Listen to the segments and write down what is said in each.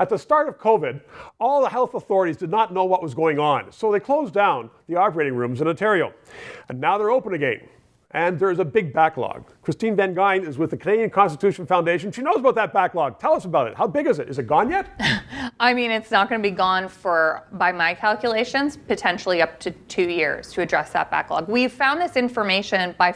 At the start of COVID, all the health authorities did not know what was going on, so they closed down the operating rooms in Ontario. And now they're open again. And there's a big backlog. Christine Van Geyn is with the Canadian Constitution Foundation. She knows about that backlog. Tell us about it. How big is it? Is it gone yet? I mean, it's not going to be gone for, by my calculations, potentially up to 2 years to address that backlog. We found this information by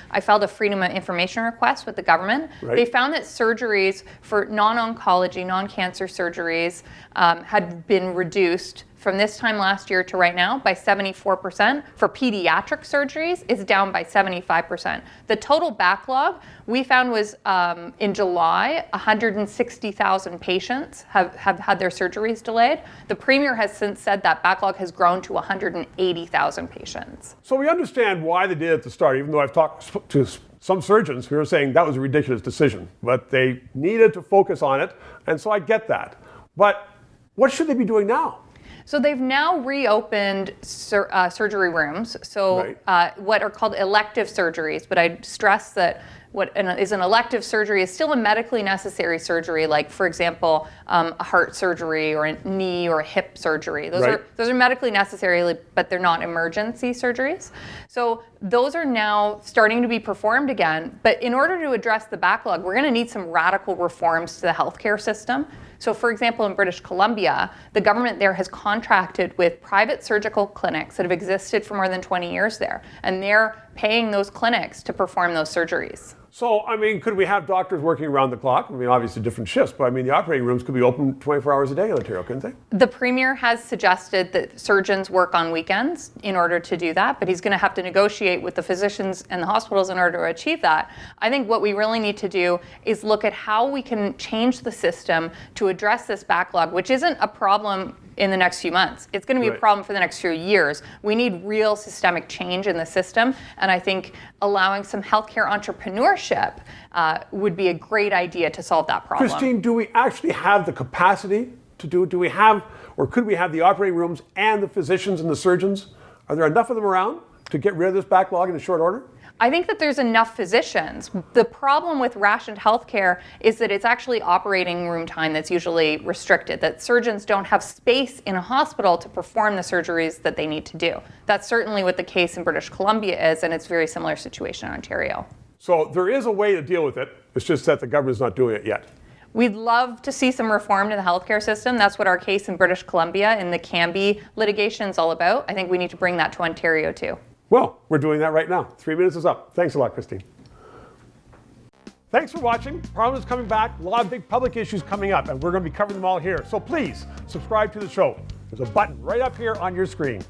I filed a Freedom of Information request with the government. Right. They found that surgeries for non-oncology, non-cancer surgeries had been reduced from this time last year to right now by 74%. For pediatric surgeries, it's down by 75%. The total backlog we found was in July, 160,000 patients have had their surgeries delayed. The Premier has since said that backlog has grown to 180,000 patients. So we understand why they did it at the start, even though I've talked to some surgeons who are saying that was a ridiculous decision, but they needed to focus on it, and so I get that. But what should they be doing now? So they've now reopened surgery rooms, so Right. What are called elective surgeries, but I stress that what is an elective surgery is still a medically necessary surgery, like, for example, a heart surgery or a knee or a hip surgery. Those are medically necessary, but they're not emergency surgeries. So those are now starting to be performed again, but in order to address the backlog, we're going to need some radical reforms to the healthcare system. So, for example, in British Columbia, the government there has contracted with private surgical clinics that have existed for more than 20 years there, and they're paying those clinics to perform those surgeries. So, I mean, could we have doctors working around the clock? I mean, obviously different shifts, but I mean, the operating rooms could be open 24 hours a day in Ontario, couldn't they? The Premier has suggested that surgeons work on weekends in order to do that, but he's going to have to negotiate with the physicians and the hospitals in order to achieve that. I think what we really need to do is look at how we can change the system to address this backlog, which isn't a problem in the next few months. It's going to be a problem for the next few years. We need real systemic change in the system, and I think allowing some healthcare entrepreneurship would be a great idea to solve that problem. Christine, do we actually have the capacity to do it? Do we have, or could we have the operating rooms and the physicians and the surgeons? Are there enough of them around to get rid of this backlog in a short order? I think that there's enough physicians. The problem with rationed healthcare is that it's actually operating room time that's usually restricted, that surgeons don't have space in a hospital to perform the surgeries that they need to do. That's certainly what the case in British Columbia is, and it's a very similar situation in Ontario. So there is a way to deal with it. It's just that the government's not doing it yet. We'd love to see some reform to the healthcare system. That's what our case in British Columbia in the Cambie litigation is all about. I think we need to bring that to Ontario too. Well, we're doing that right now. 3 minutes is up. Thanks a lot, Christine. Thanks for watching. Parliament's coming back. A lot of big public issues coming up, and we're going to be covering them all here. So please subscribe to the show. There's a button right up here on your screen.